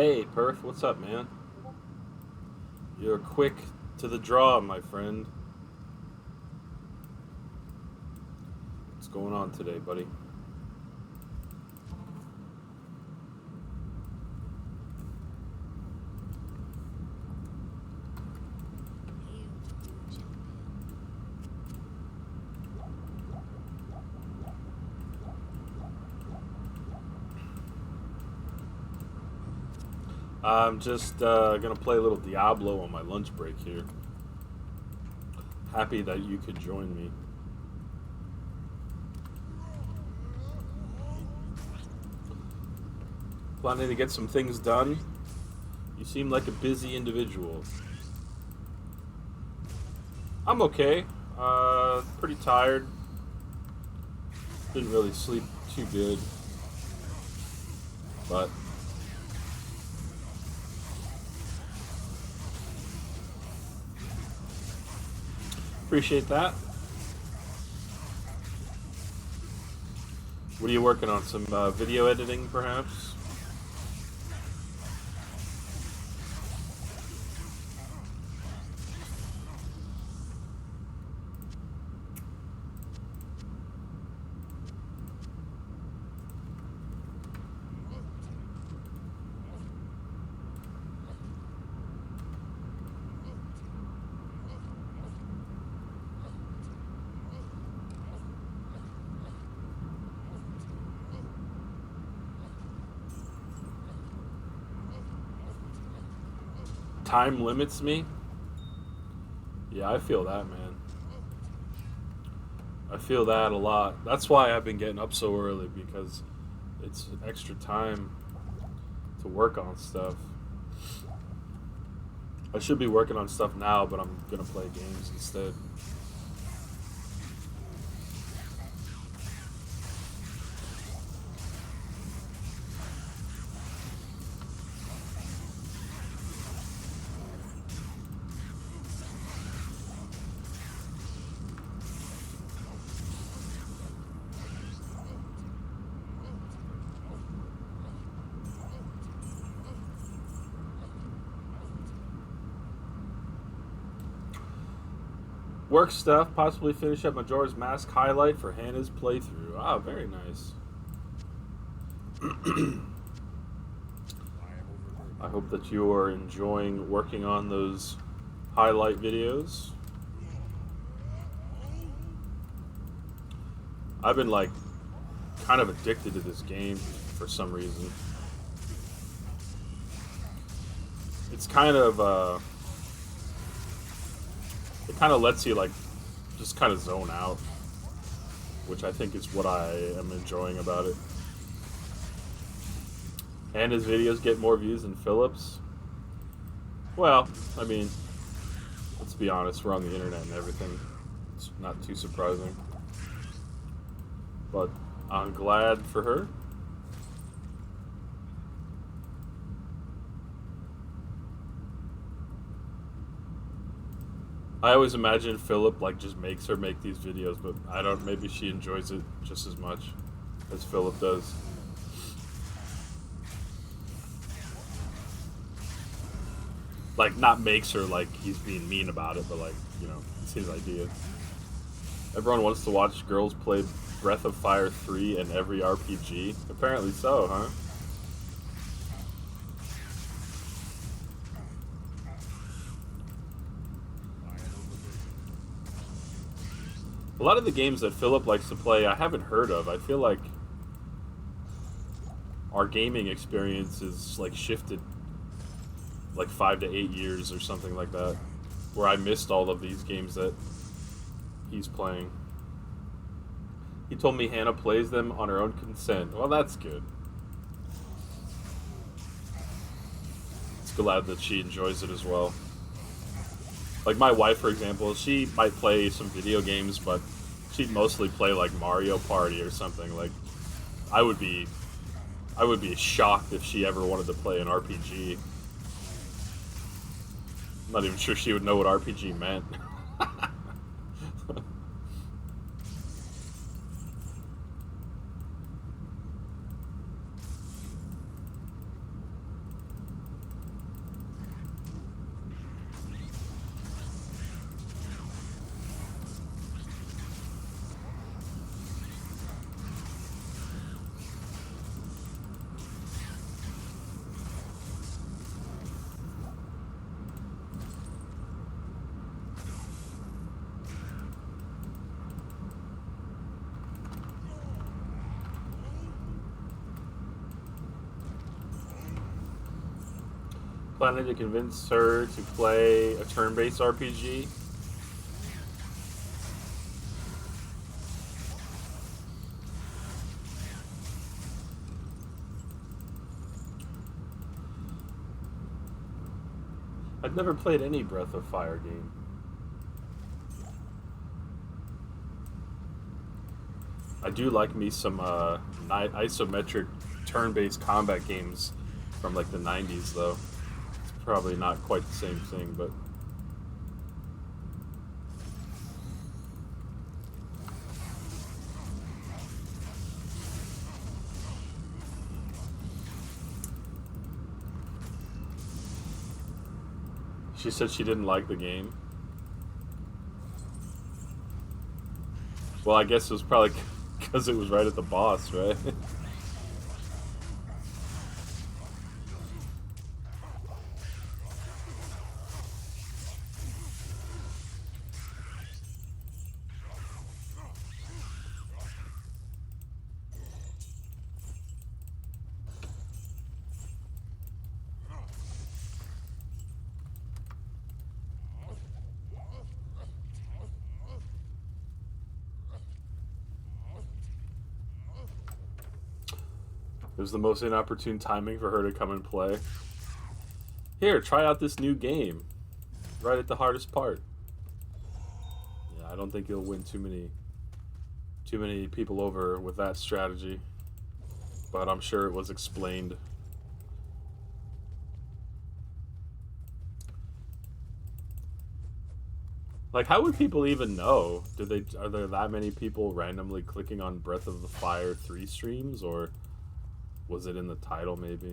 Hey, Perth, what's up, man? You're quick to the draw, my friend. What's going on today, buddy? I'm just gonna play a little Diablo on my lunch break here. Happy that you could join me. Planning to get some things done? You seem like a busy individual. I'm okay. Pretty tired. Didn't really sleep too good. But appreciate that. What are you working on? Some video editing, perhaps? Time limits me? Yeah, I feel that, man. I feel that a lot. That's why I've been getting up so early because it's extra time to work on stuff. I should be working on stuff now, but I'm gonna play games instead. Work stuff, possibly finish up Majora's Mask highlight for Hannah's playthrough. Ah, very nice. I hope that you are enjoying working on those highlight videos. I've been like kind of addicted to this game for some reason. It's kind of it kind of lets you like just kind of zone out, which I think is what I am enjoying about it. And his videos get more views than Phillips. Well, I mean, let's be honest, we're on the internet and everything. It's not too surprising. But I'm glad for her. I always imagine Philip like just makes her make these videos, but I don't. Maybe she enjoys it just as much as Philip does. Like not makes her like he's being mean about it, but like it's his idea. Everyone wants to watch girls play Breath of Fire 3 and every RPG. Apparently so, huh? A lot of the games that Philip likes to play, I haven't heard of. I feel like our gaming experience is like shifted like 5 to 8 years or something like that, where I missed all of these games that he's playing. He told me Hannah plays them on her own consent. Well, that's good. It's glad that she enjoys it as well. Like my wife, for example, she might play some video games, but she'd mostly play like Mario Party or something. Like I would be, I would be shocked if she ever wanted to play an RPG. I'm not even sure she would know what RPG meant. Planning to convince her to play a turn-based RPG. I've never played any Breath of Fire game. I do like me some isometric turn-based combat games from like the 90s, though. It's probably not quite the same thing, but... She said she didn't like the game. Well, I guess it was probably because it was right at the boss, right? It was the most inopportune timing for her to come and play. Here, try out this new game. Right at the hardest part. Yeah, I don't think you'll win too many people over with that strategy. But I'm sure it was explained. Like, how would people even know? Are there that many people randomly clicking on Breath of the Fire 3 streams, or was it in the title maybe?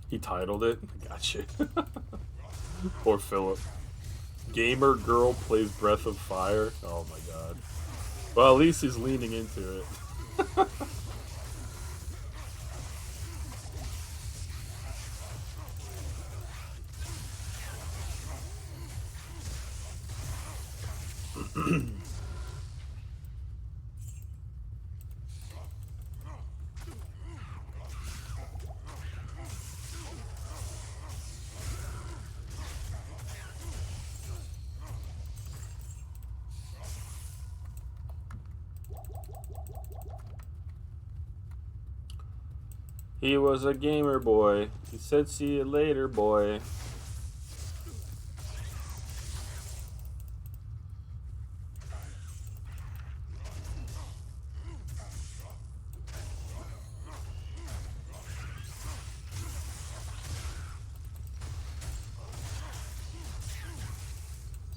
He titled it? Gotcha. Poor Philip. Gamer girl plays Breath of Fire? Oh my god. Well, at least he's leaning into it. He was a gamer boy. He said, see you later, boy.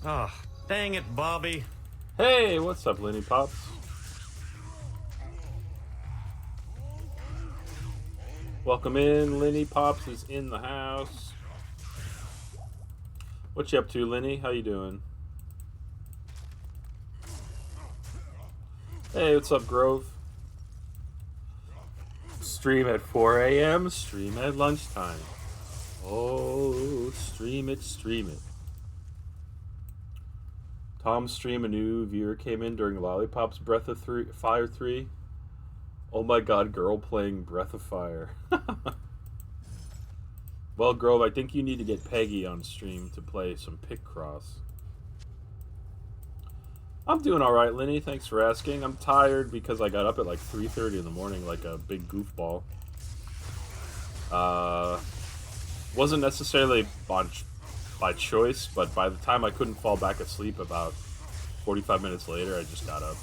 Ah, oh, dang it, Bobby. Hey, what's up, Lenny Pops? Welcome in. Lenny Pops is in the house. What you up to, Lenny? How you doing? Hey, what's up, Grove? Stream at 4 a.m., stream at lunchtime. Oh, stream it, stream it. Tom's stream, a new viewer came in during Lollipop's Breath of Fire 3. Oh my god, girl playing Breath of Fire. Well, Grove, I think you need to get Peggy on stream to play some Picross. I'm doing alright, Lenny. Thanks for asking. I'm tired because I got up at like 3:30 in the morning like a big goofball. Wasn't necessarily by choice, but by the time I couldn't fall back asleep about 45 minutes later, I just got up.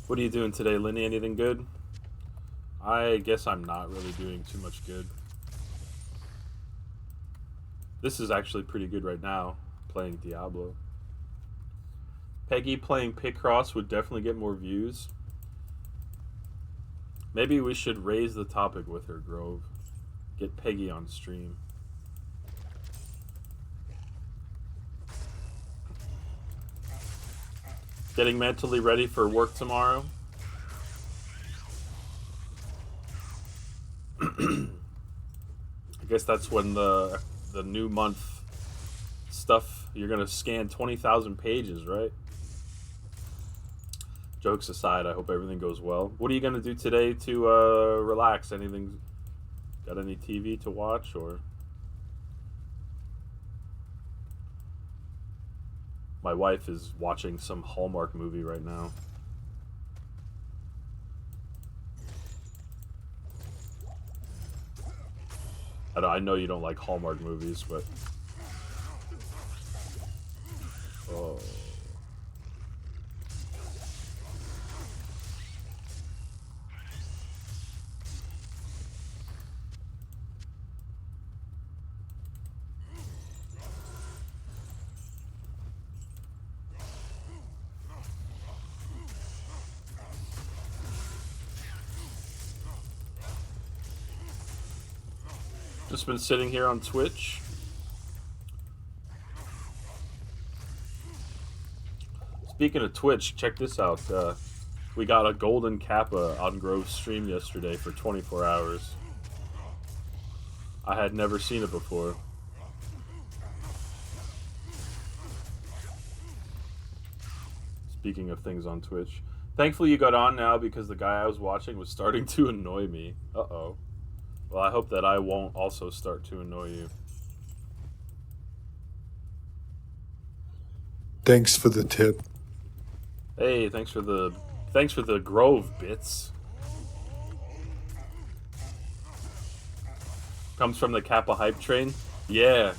What are you doing today, Lenny? Anything good? I guess I'm not really doing too much good. This is actually pretty good right now, playing Diablo. Peggy playing Picross would definitely get more views. Maybe we should raise the topic with her, Grove. Get Peggy on stream. Getting mentally ready for work tomorrow. I guess that's when the new month stuff, you're gonna scan 20,000 pages, right? Jokes aside, I hope everything goes well. What are you gonna do today to relax? Anything? Got any TV to watch or? My wife is watching some Hallmark movie right now. I know you don't like Hallmark movies, but... Oh. Just been sitting here on Twitch. Speaking of Twitch, check this out. We got a golden kappa on Grove's stream yesterday for 24 hours. I had never seen it before. Speaking of things on Twitch. Thankfully you got on now because the guy I was watching was starting to annoy me. Uh-oh. Well, I hope that I won't also start to annoy you. Thanks for the tip. Hey, thanks for the Grove bits. Comes from the Kappa hype train. Yeah,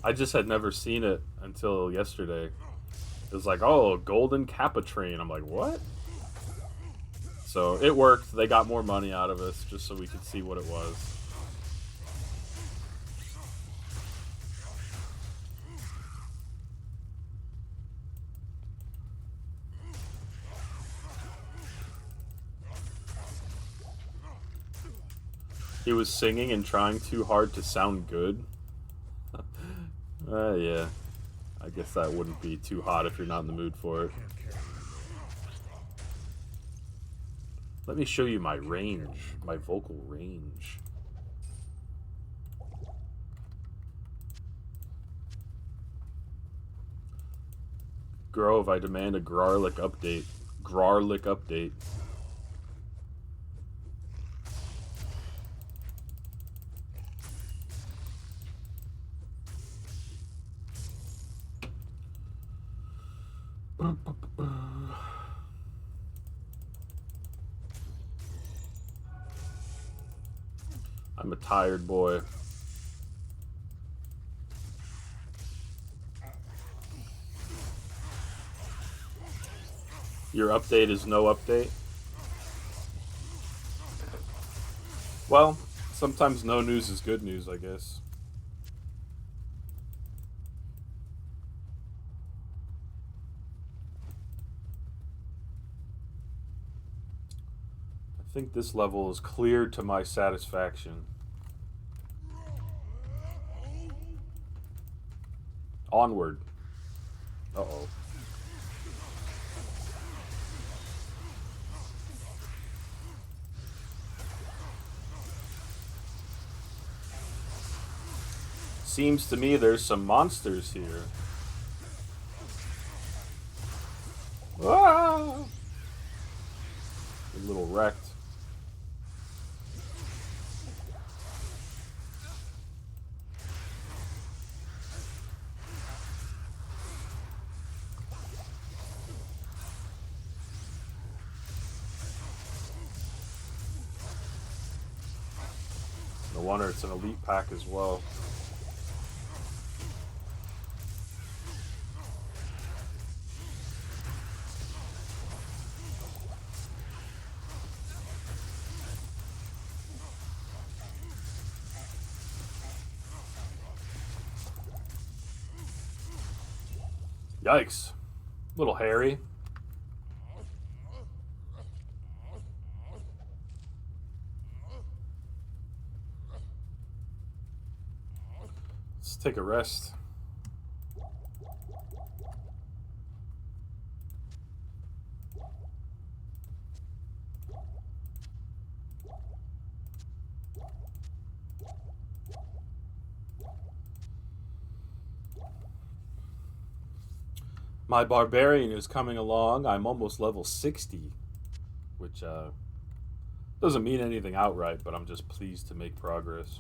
I just had never seen it until yesterday. It was like, oh, golden Kappa train. I'm like, what? So it worked. They got more money out of us just so we could see what it was. He was singing and trying too hard to sound good. Yeah. I guess that wouldn't be too hot if you're not in the mood for it. Let me show you my range, my vocal range. Grove, I demand a Grarlic update. Grarlic update. I'm a tired boy. Your update is no update? Well, sometimes no news is good news, I guess. I think this level is cleared to my satisfaction. Onward. Uh-oh. Seems to me there's some monsters here. Ah! A little wrecked. No wonder it's an elite pack as well. Yikes. Little hairy. Let's take a rest. My Barbarian is coming along. I'm almost level 60, which doesn't mean anything outright, but I'm just pleased to make progress.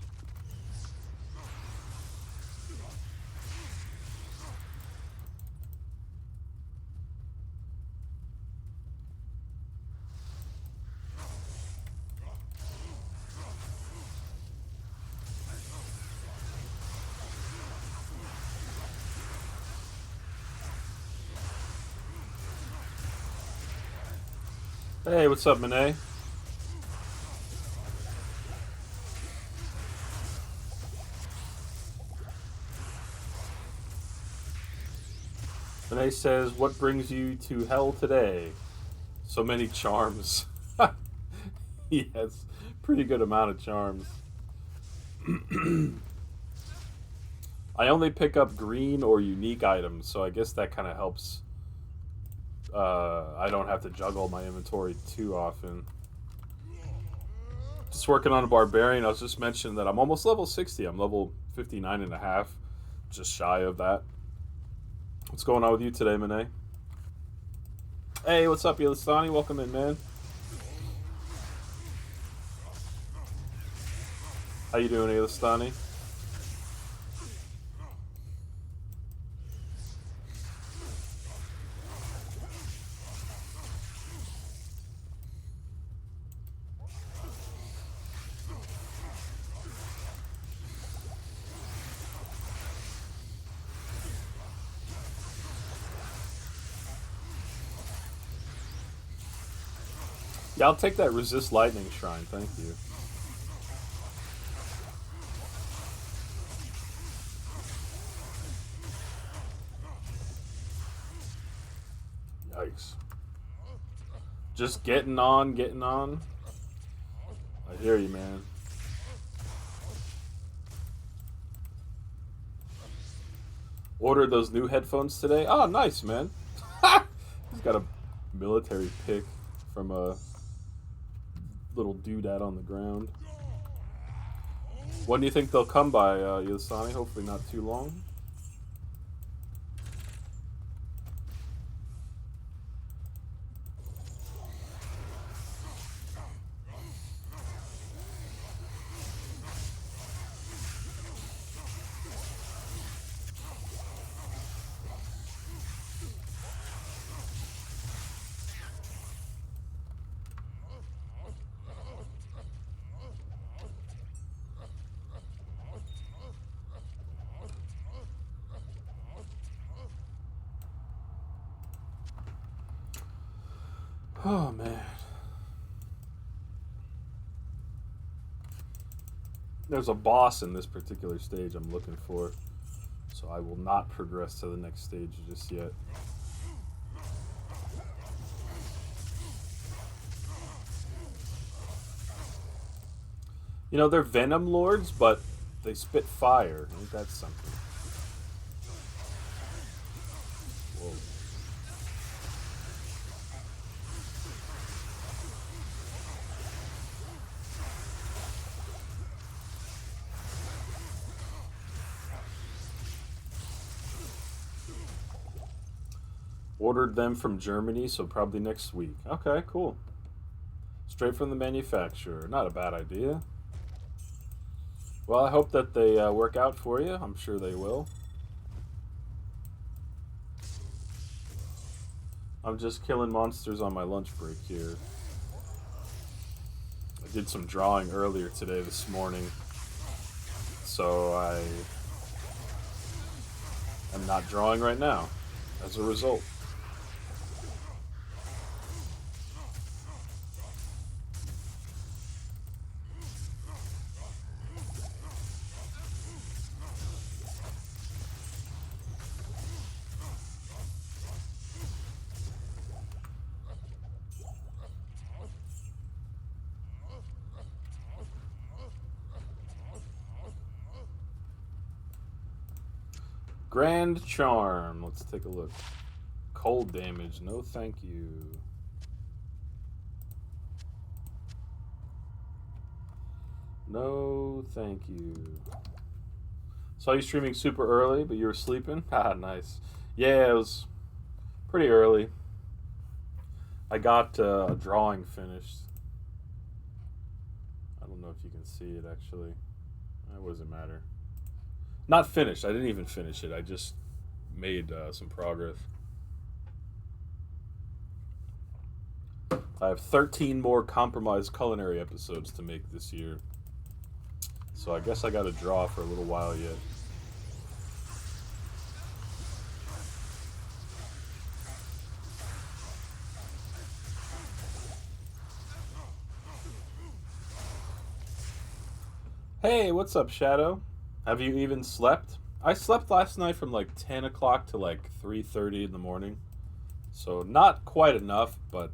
Hey, what's up, Monet? Monet says, "What brings you to hell today?" So many charms. He has pretty good amount of charms. I only pick up green or unique items, so I guess that kind of helps. I don't have to juggle my inventory too often. Just working on a barbarian. I was just mentioning that I'm almost level 60. I'm level 59 and a half, just shy of that. What's going on with you today, Monet? Hey, what's up, Yelistani? Welcome in, man. How you doing, Yelistani? Yeah, I'll take that resist lightning shrine. Thank you. Yikes. Just getting on, getting on. I hear you, man. Ordered those new headphones today. Oh, nice, man. He's got a military pick from a little doodad on the ground. When do you think they'll come by, Yasani? Hopefully not too long. Oh, man. There's a boss in this particular stage I'm looking for, so I will not progress to the next stage just yet. You know, they're Venom Lords, but they spit fire. Ain't that something? Whoa. Ordered them from Germany, so probably next week. Okay, cool. Straight from the manufacturer. Not a bad idea. Well, I hope that they work out for you. I'm sure they will. I'm just killing monsters on my lunch break here. I did some drawing earlier today, this morning. So I am not drawing right now as a result. Grand Charm. Let's take a look. Cold damage. No thank you. No thank you. Saw you streaming super early, but you were sleeping? Ah, nice. Yeah, it was Pretty early. I got a drawing finished. I don't know if you can see it actually. What does it matter? Not finished. I didn't even finish it. I just made some progress. I have 13 more compromised culinary episodes to make this year. So I guess I got to draw for a little while yet. Hey, what's up, Shadow? Have you even slept? I slept last night from like 10 o'clock to like 3:30 in the morning. So not quite enough, but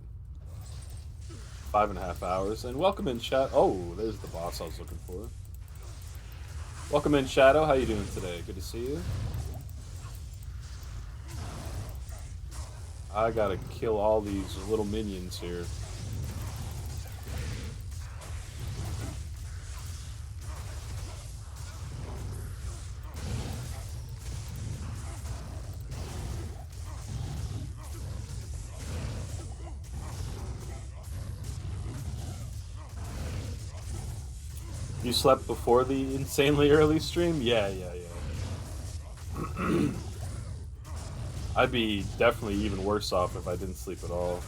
5.5 hours. And welcome in, Shadow. Oh, there's the boss I was looking for. Welcome in, Shadow. How you doing today? Good to see you. I gotta kill all these little minions here. You slept before the insanely early stream? Yeah. I'd be definitely even worse off if I didn't sleep at all.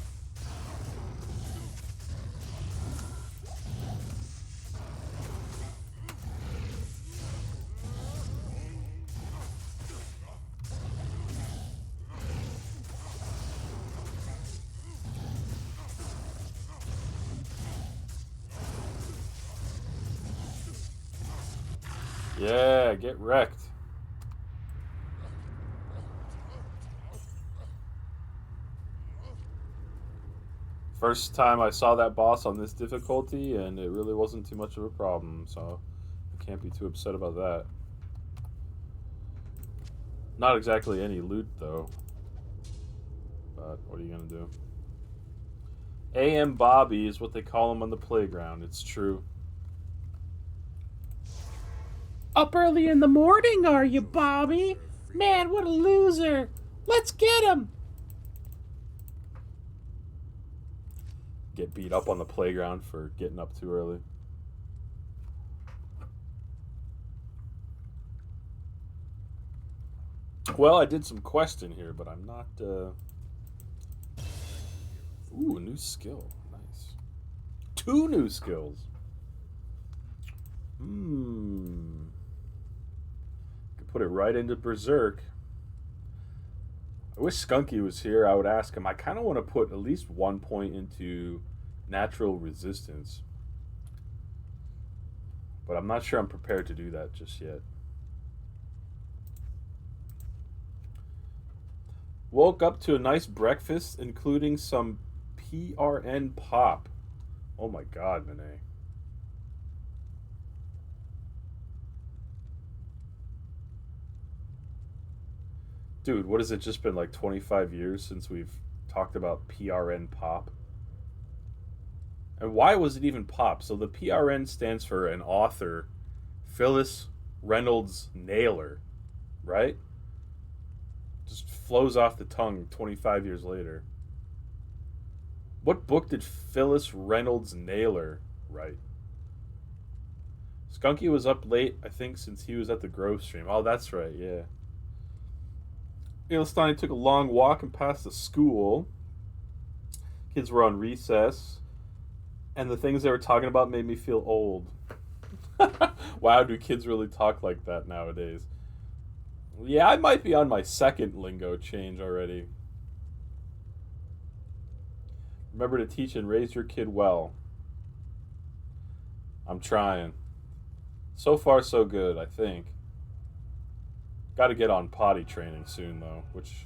Yeah, get wrecked. First time I saw that boss on this difficulty, and it really wasn't too much of a problem, so I can't be too upset about that. Not exactly any loot, though. But what are you gonna do? AM Bobby is what they call him on the playground. It's true. Up early in the morning, are you, Bobby? Man, what a loser. Let's get him. Get beat up on the playground for getting up too early. Well, I did some questing here, but I'm not... Ooh, a new skill. Nice. 2 new skills. Could put it right into Berserk. I wish Skunky was here. I would ask him. I kind of want to put at least 1 point into natural resistance. But I'm not sure I'm prepared to do that just yet. Woke up to a nice breakfast, including some PRN pop. Oh my god, Monet. Dude, what has it just been, like 25 years since we've talked about PRN pop? And why was it even pop? So the PRN stands for an author, Phyllis Reynolds Naylor, right? Just flows off the tongue 25 years later. What book did Phyllis Reynolds Naylor write? Skunky was up late, I think, since he was at the Grove stream. Oh, that's right, yeah. Stein took a long walk and passed the school. Kids were on recess. And the things they were talking about made me feel old. Wow, do kids really talk like that nowadays? Yeah, I might be on my second lingo change already. Remember to teach and raise your kid well. I'm trying. So far, so good, I think. Got to get on potty training soon, though, which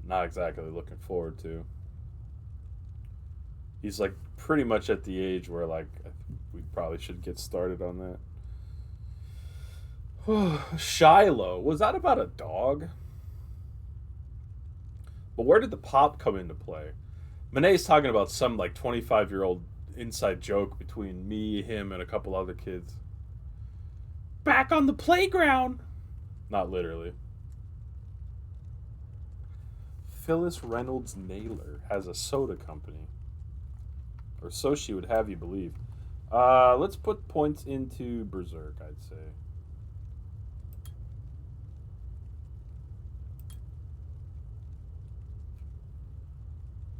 not exactly looking forward to. He's like pretty much at the age where like we probably should get started on that. Shiloh, was that about a dog? But where did the pop come into play? Monet's talking about some like 25-year-old inside joke between me, him, and a couple other kids. Back on the playground. Not literally. Phyllis Reynolds Naylor has a soda company. Or so she would have you believe. Let's put points into Berserk, I'd say.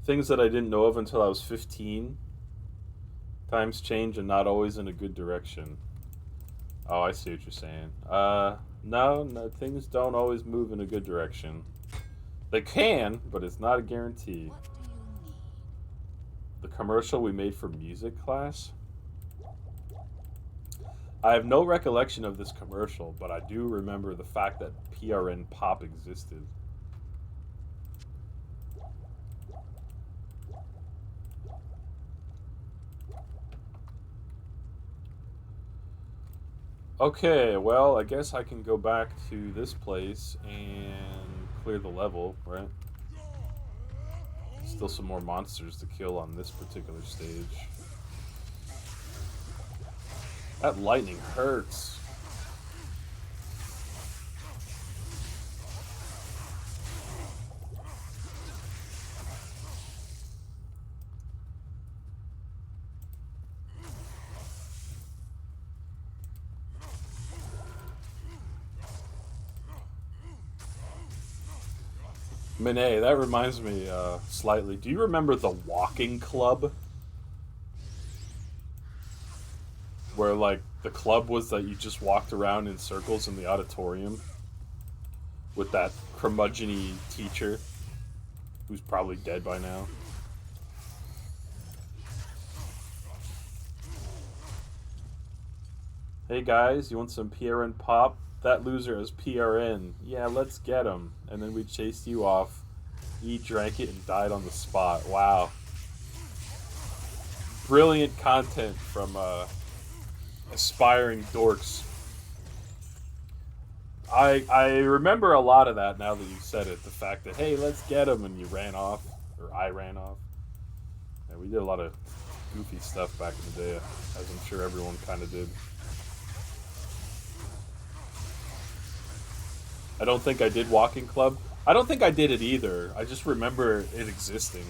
Things that I didn't know of until I was 15. Times change and not always in a good direction. Oh, I see what you're saying. No, things don't always move in a good direction. They can, but it's not a guarantee. What do you need? The commercial we made for music class? I have no recollection of this commercial, but I do remember the fact that PRN Pop existed. Okay, well, I guess I can go back to this place and clear the level, right? Still some more monsters to kill on this particular stage. That lightning hurts. Monet, that reminds me slightly. Do you remember the walking club? Where, like, the club was that you just walked around in circles in the auditorium with that curmudgeon-y teacher who's probably dead by now. Hey guys, you want some PRN pop? That loser is PRN. Yeah, let's get him. And then we chased you off. He drank it and died on the spot. Wow. Brilliant content from aspiring dorks. I remember a lot of that now that you said it. The fact that, hey, let's get him, and you ran off. Or I ran off. Yeah, we did a lot of goofy stuff back in the day, as I'm sure everyone kind of did. I don't think I did Walking Club. I don't think I did it either. I just remember it existing.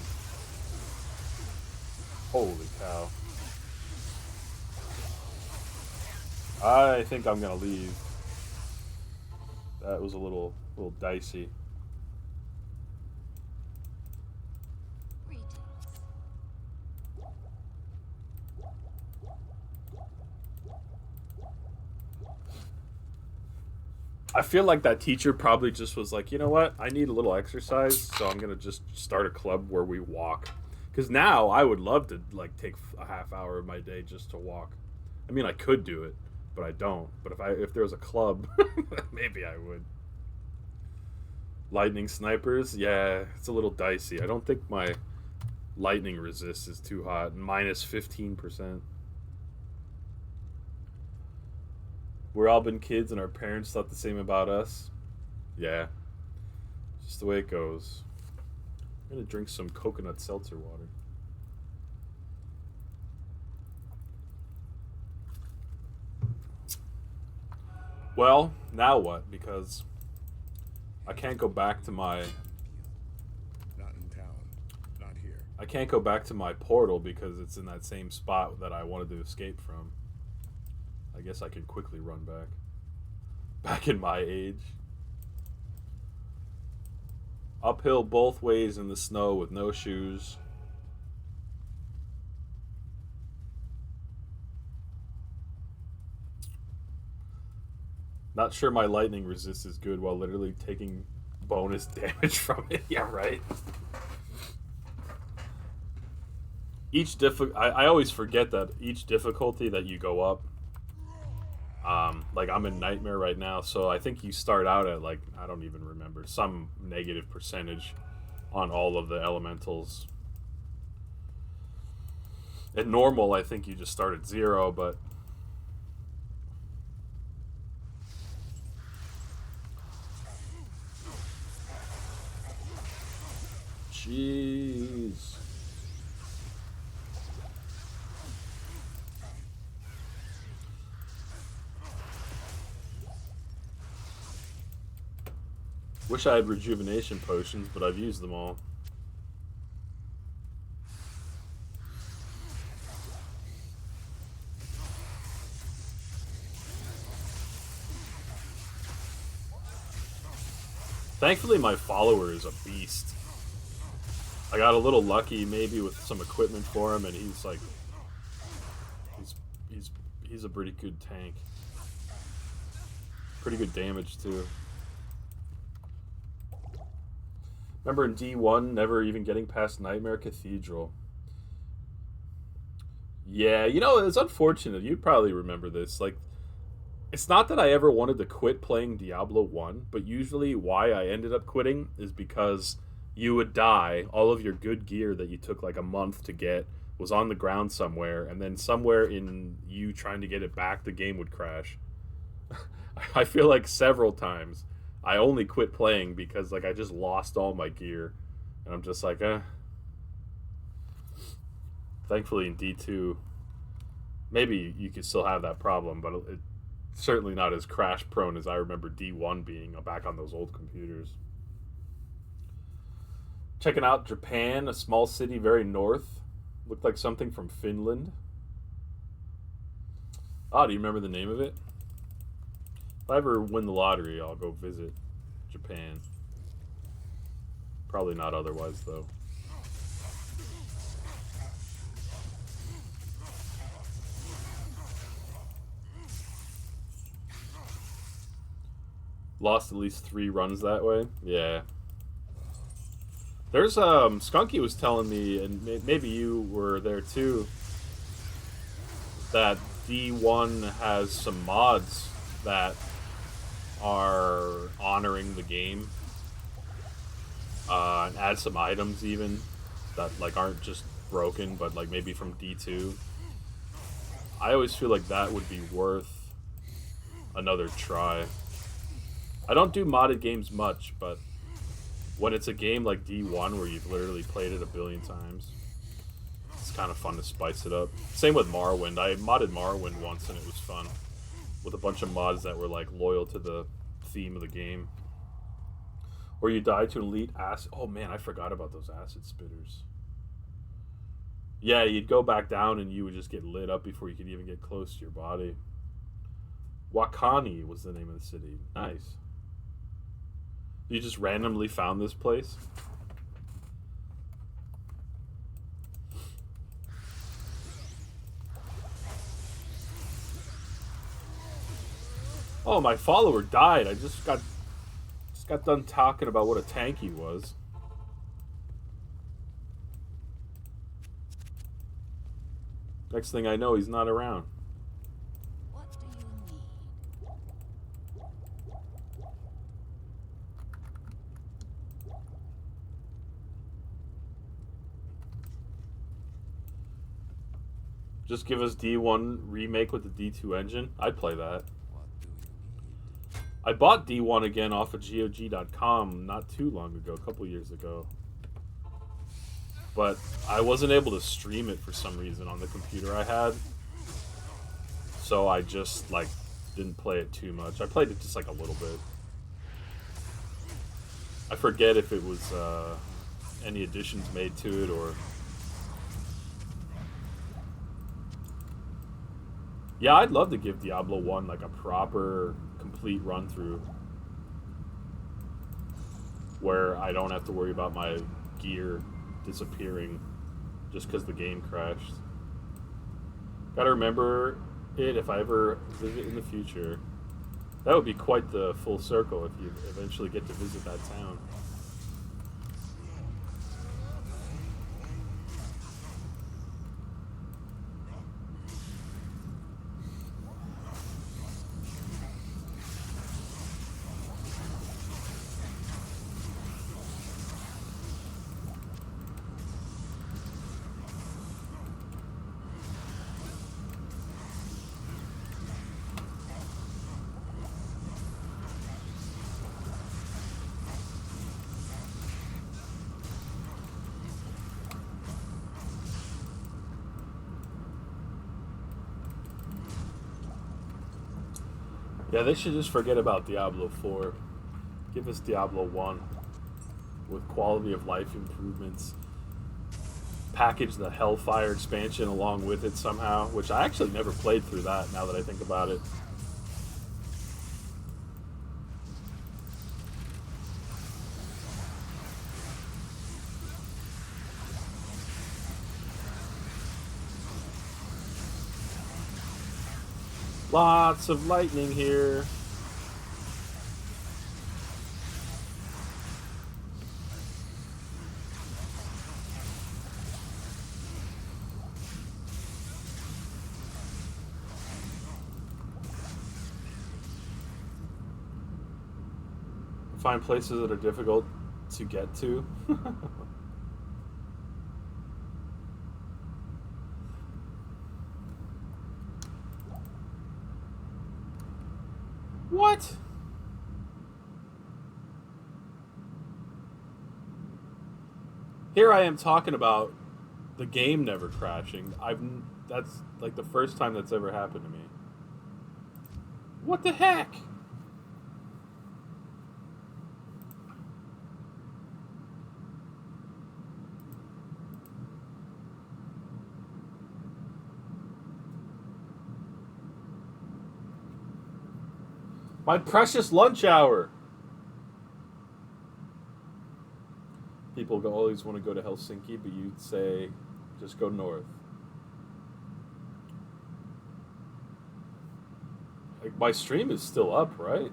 Holy cow. I think I'm gonna leave. That was a little dicey. Greetings. I feel like that teacher probably just was like, you know what? I need a little exercise, so I'm gonna just start a club where we walk. Because now I would love to like take a half hour of my day just to walk. I mean, I could do it, but I don't. But if there was a club, maybe I would. Lightning snipers, yeah, it's a little dicey. I don't think my lightning resist is too hot. Minus 15%. We're all been kids and our parents thought the same about us. Yeah. Just the way it goes. I'm gonna drink some coconut seltzer water. Well, now what? Because I can't go back to my... Not in town. Not here. I can't go back to my portal because it's in that same spot that I wanted to escape from. I guess I could quickly run back. Back in my age. Uphill both ways in the snow with no shoes. Not sure my lightning resist is good while literally taking bonus damage from it. Yeah, right. I always forget that each difficulty that you go up, like I'm in Nightmare right now, so I think you start out at like, I don't even remember, some negative percentage on all of the elementals. At normal, I think you just start at 0, but jeez. Wish I had rejuvenation potions, but I've used them all. Thankfully, my follower is a beast. I got a little lucky, maybe, with some equipment for him, and he's like, he's a pretty good tank. Pretty good damage too. Remember in D1, never even getting past Nightmare Cathedral. Yeah, you know, it's unfortunate. You'd probably remember this. Like, it's not that I ever wanted to quit playing Diablo 1, but usually why I ended up quitting is because you would die, all of your good gear that you took like a month to get was on the ground somewhere, and then somewhere in you trying to get it back, the game would crash. I feel like several times I only quit playing because like I just lost all my gear, and I'm just like, Thankfully in D2, maybe you could still have that problem, but it's certainly not as crash prone as I remember D1 being back on those old computers. Checking out Japan, a small city very north. Looked like something from Finland. Oh, do you remember the name of it? If I ever win the lottery, I'll go visit Japan. Probably not otherwise, though. Lost at least 3 runs that way. Yeah. There's Skunky was telling me, and maybe you were there too, that D1 has some mods that are honoring the game, and add some items even that like aren't just broken, but like maybe from D2. I always feel like that would be worth another try. I don't do modded games much, but when it's a game like D1 where you've literally played it a billion times, it's kind of fun to spice it up. Same with Morrowind. I modded Morrowind once and it was fun, with a bunch of mods that were like loyal to the theme of the game. Or you die to elite acid. Oh man, I forgot about those acid spitters. Yeah, you'd go back down and you would just get lit up before you could even get close to your body. Wakani was the name of the city. Nice. You just randomly found this place? Oh, my follower died. I just got done talking about what a tank he was. Next thing I know, he's not around. What do you need? Just give us D1 remake with the D2 engine. I'd play that. What do you need? I bought D1 again off of GOG.com not too long ago, a couple years ago. But I wasn't able to stream it for some reason on the computer I had. So I just, like, didn't play it too much. I played it just, like, a little bit. I forget if it was any additions made to it or... Yeah, I'd love to give Diablo 1 like a proper, complete run-through where I don't have to worry about my gear disappearing just because the game crashed. Gotta remember it if I ever visit in the future. That would be quite the full circle if you eventually get to visit that town. Yeah, they should just forget about Diablo 4. Give us Diablo 1 with quality of life improvements. Package the Hellfire expansion along with it somehow, which I actually never played through that now that I think about it. Lots of lightning here. Find places that are difficult to get to. What? Here I am talking about the game never crashing. That's like the first time that's ever happened to me. What the heck? My precious lunch hour. People always want to go to Helsinki, but you'd say just go north. Like, my stream is still up, right?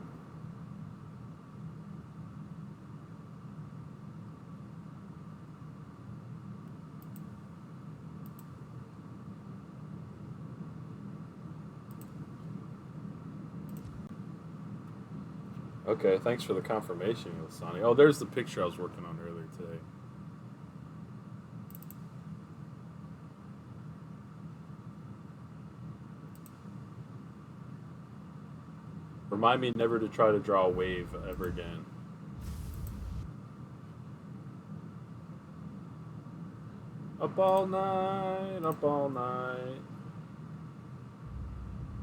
Okay, thanks for the confirmation, Sonny. Oh, there's the picture I was working on earlier today. Remind me never to try to draw a wave ever again. Up all night, up all night.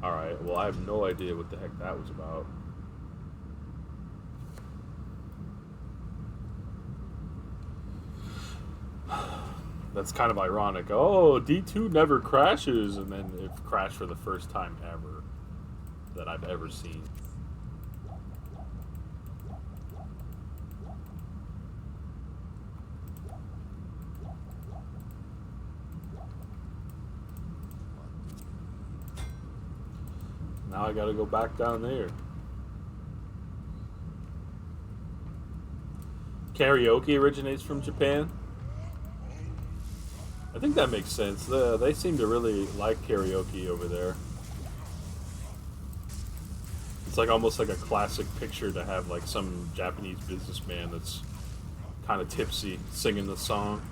Alright, well, I have no idea what the heck that was about. That's kind of ironic. Oh, D2 never crashes, and then it crashed for the first time ever that I've ever seen. Now I gotta go back down there. Karaoke originates from Japan? I think that makes sense. They seem to really like karaoke over there. It's like almost like a classic picture to have like some Japanese businessman that's kind of tipsy singing the song.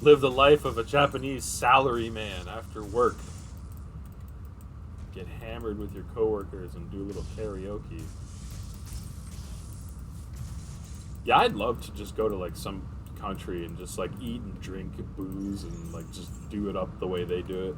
Live the life of a Japanese salaryman after work. Get hammered with your coworkers and do a little karaoke. Yeah, I'd love to just go to like some country and just like eat and drink booze and like just do it up the way they do it.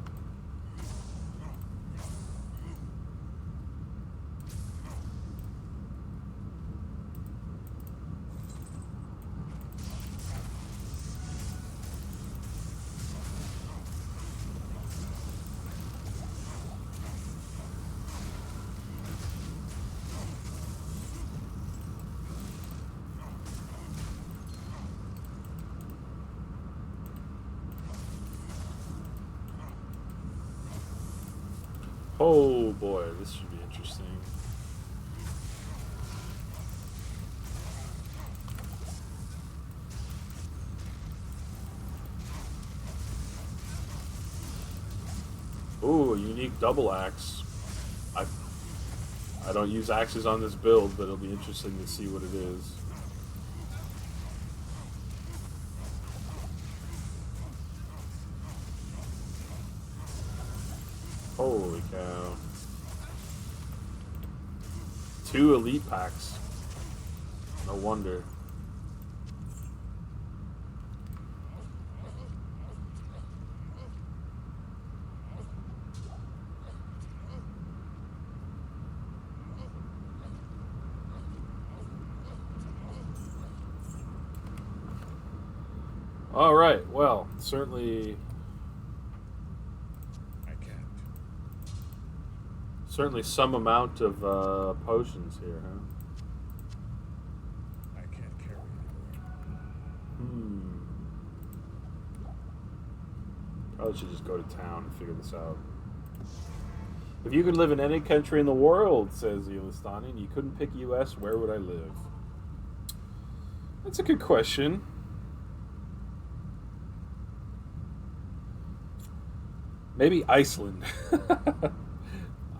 Oh boy, this should be interesting. Ooh, a unique double axe. I don't use axes on this build, but it'll be interesting to see what it is. Holy cow. 2 elite packs. No wonder. All right. Well, certainly some amount of potions here, huh? I can't carry anymore. Probably should just go to town and figure this out. If you could live in any country in the world, says Yulistani, and you couldn't pick U.S., where would I live? That's a good question. Maybe Iceland.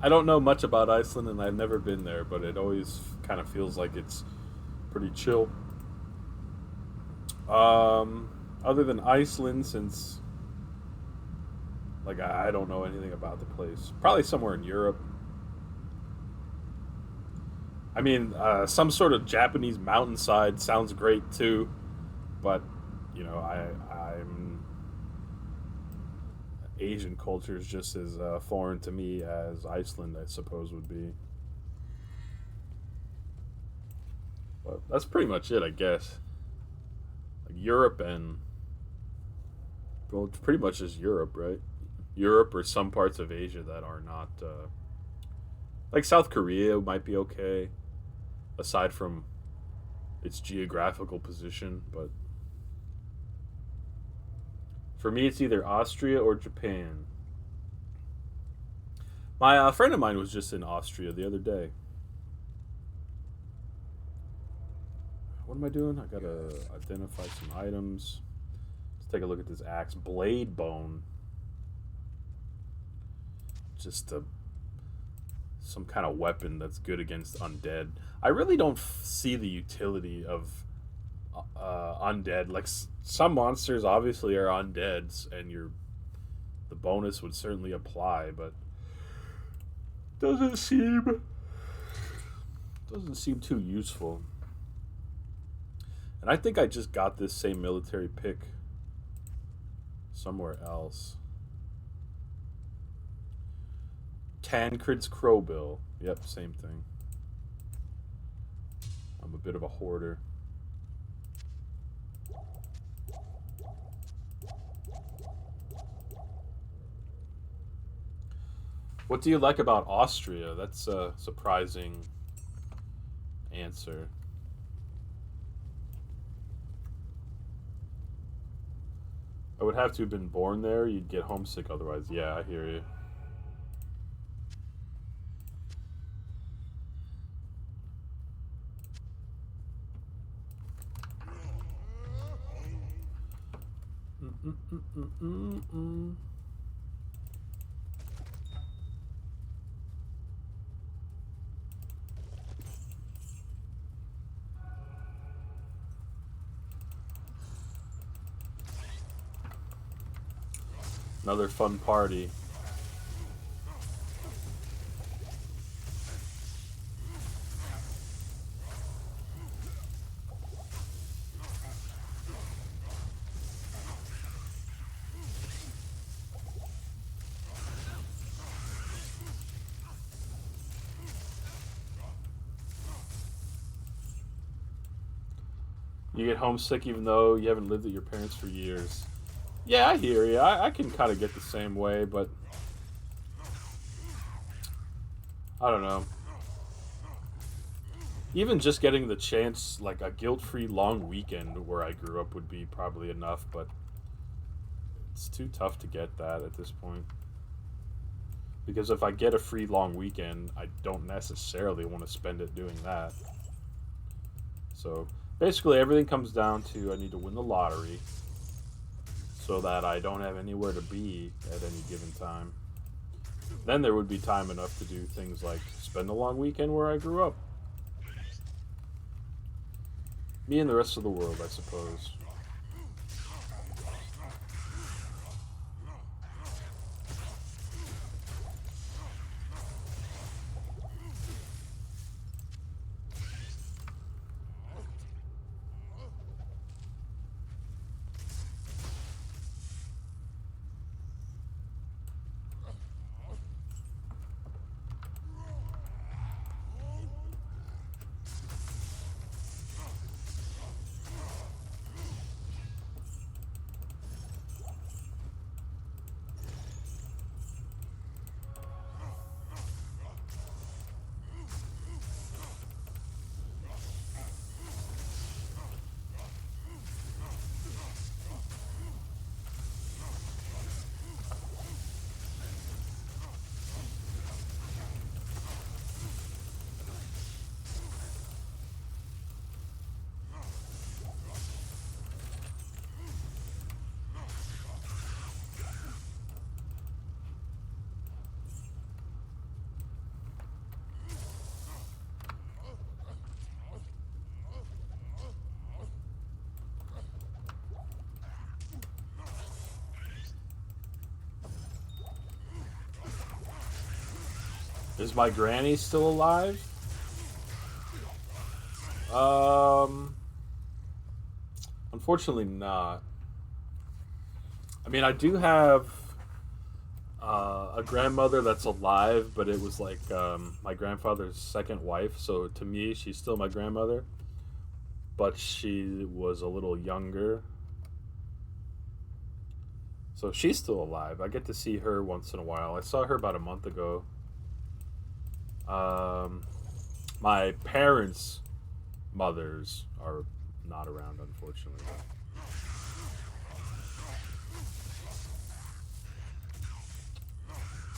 I don't know much about Iceland, and I've never been there, but it always kind of feels like it's pretty chill. Other than Iceland, since like I don't know anything about the place, probably somewhere in Europe. I mean, some sort of Japanese mountainside sounds great too, but you know, I'm Asian culture is just as foreign to me as Iceland, I suppose, would be. But that's pretty much it, I guess. Like Europe and, well, it's pretty much just Europe, right? Europe or some parts of Asia that are not, like South Korea might be okay, aside from its geographical position, but for me, it's either Austria or Japan. My friend of mine was just in Austria the other day. What am I doing? I gotta identify some items. Let's take a look at this axe. Blade bone. Just some kind of weapon that's good against undead. I really don't see the utility of undead. Like some monsters obviously are undeads, and the bonus would certainly apply, but doesn't seem too useful. And I think I just got this same military pick somewhere else. Tancred's Crowbill. Yep, same thing. I'm a bit of a hoarder. What do you like about Austria? That's a surprising answer. I would have to have been born there. You'd get homesick otherwise. Yeah, I hear you. Another fun party. You get homesick even though you haven't lived with your parents for years. Yeah, I hear you. I can kind of get the same way, but I don't know. Even just getting the chance, like a guilt-free long weekend where I grew up would be probably enough, but it's too tough to get that at this point. Because if I get a free long weekend, I don't necessarily want to spend it doing that. So basically everything comes down to I need to win the lottery so that I don't have anywhere to be at any given time. Then there would be time enough to do things like spend a long weekend where I grew up. Me and the rest of the world, I suppose. Is my granny still alive? Um, Unfortunately not. I mean, I do have a grandmother that's alive, but it was like my grandfather's second wife. So to me, she's still my grandmother, but she was a little younger. So she's still alive. I get to see her once in a while. I saw her about a month ago. Um, my parents' mothers are not around, unfortunately.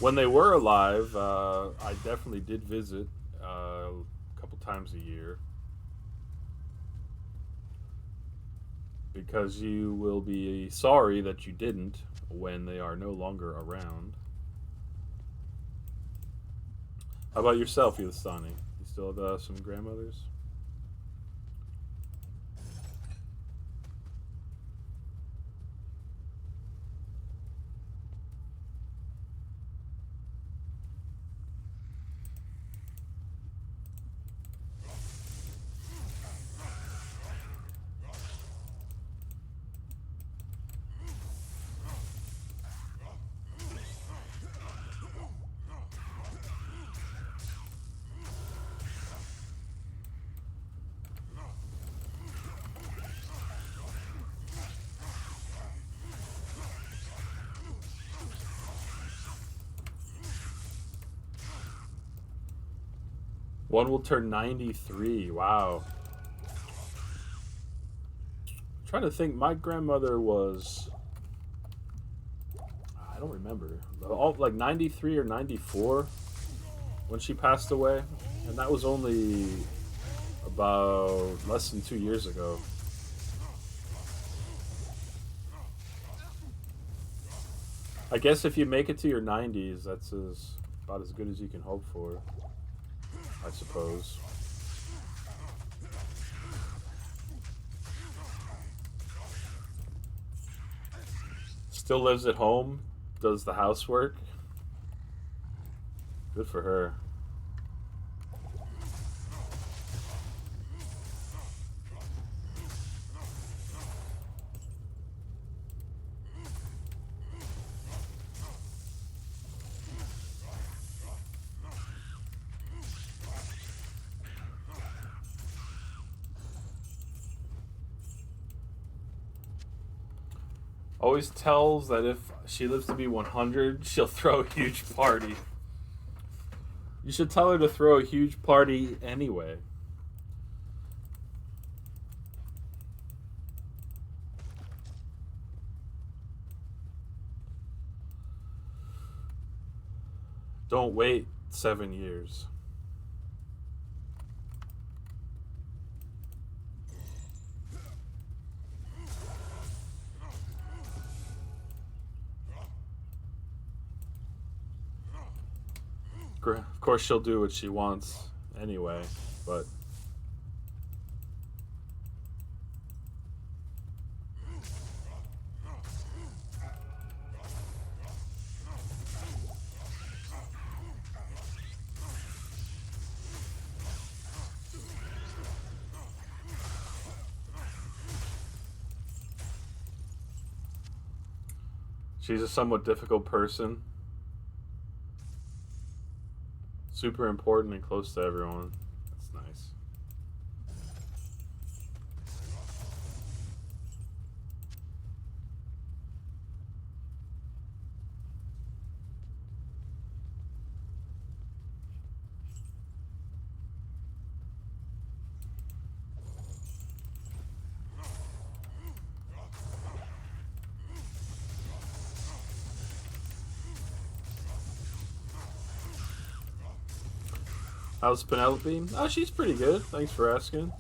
When they were alive, I definitely did visit a couple times a year because you will be sorry that you didn't when they are no longer around. How about yourself, Yulistani? You still have some grandmothers? One will turn 93. Wow. I'm trying to think. My grandmother was. I don't remember. Like 93 or 94 when she passed away. And that was only about less than 2 years ago. I guess if you make it to your 90s, that's about as good as you can hope for, I suppose. Still lives at home, does the housework. Good for her. Always tells that if she lives to be 100, she'll throw a huge party. You should tell her to throw a huge party anyway. Don't wait 7 years. Of course, she'll do what she wants anyway, but she's a somewhat difficult person. Super important and close to everyone. That's nice. How's Penelope? Oh, she's pretty good. Thanks for asking.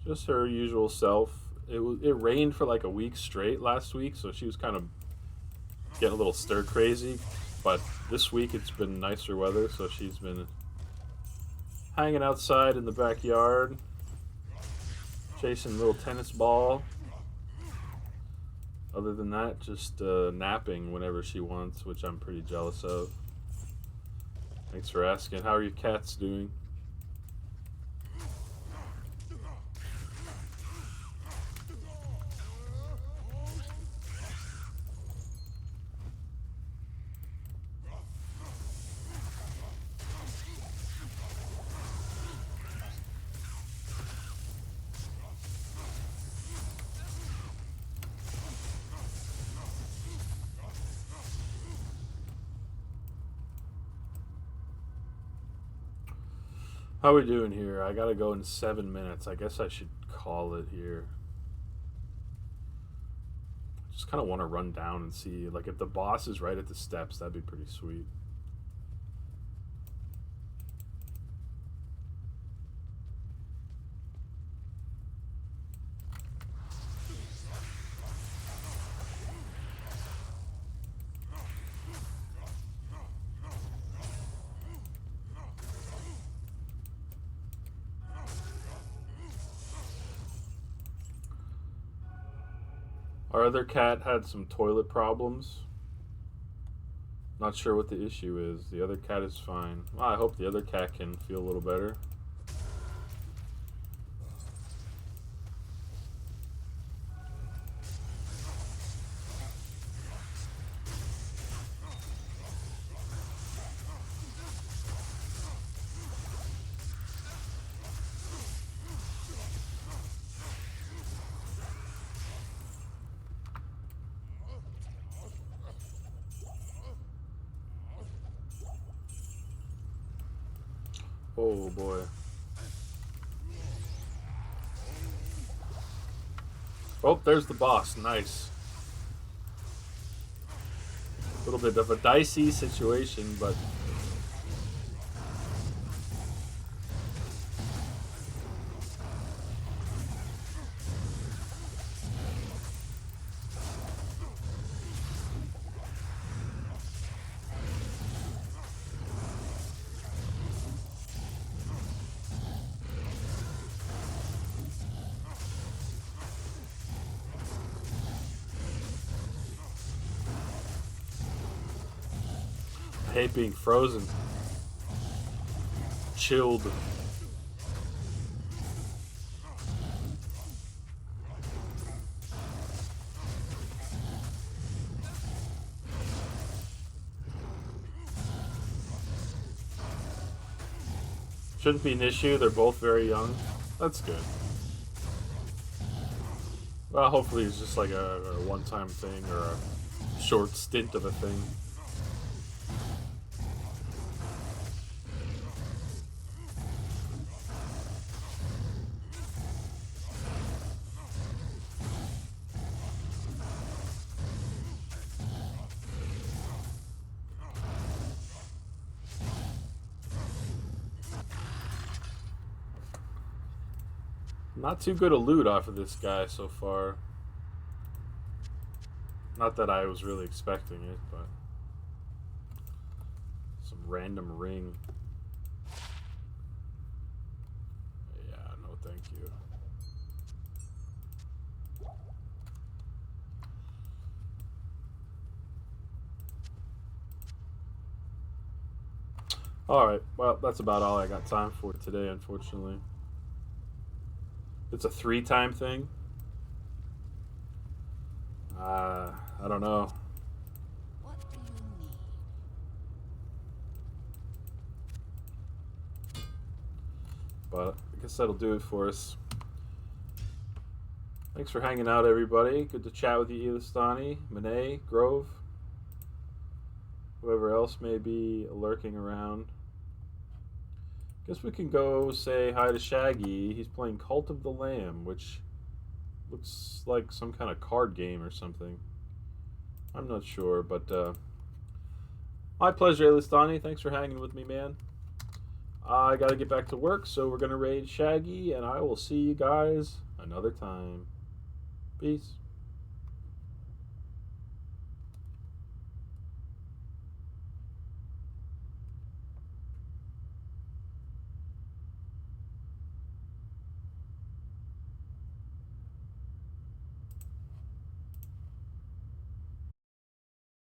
Just her usual self. It rained for like a week straight last week, so she was kind of getting a little stir crazy. But this week it's been nicer weather, so she's been hanging outside in the backyard, chasing a little tennis ball. Other than that, just napping whenever she wants, which I'm pretty jealous of. Thanks for asking. How are your cats doing? How we doing here? I gotta go in 7 minutes. I guess I should call it here. Just kind of want to run down and see, like, if the boss is right at the steps, that'd be pretty sweet. Our other cat had some toilet problems. Not sure what the issue is. The other cat is fine. Well, I hope the other cat can feel a little better. Oh boy. Oh, there's the boss. Nice. A little bit of a dicey situation, but I hate being frozen. Chilled. Shouldn't be an issue. They're both very young. That's good. Well, hopefully it's just like a one-time thing or a short stint of a thing. Not too good a loot off of this guy so far. Not that I was really expecting it, but some random ring. Yeah, no thank you. Alright, well, that's about all I got time for today, unfortunately. It's a 3-time thing? I don't know. What do you need? But I guess that'll do it for us. Thanks for hanging out, everybody. Good to chat with you, Elistani, Monet, Grove, whoever else may be lurking around. Guess we can go say hi to Shaggy. He's playing Cult of the Lamb, which looks like some kind of card game or something. I'm not sure, but my pleasure, Elistani. Thanks for hanging with me, man. I gotta get back to work, so we're gonna raid Shaggy, and I will see you guys another time. Peace.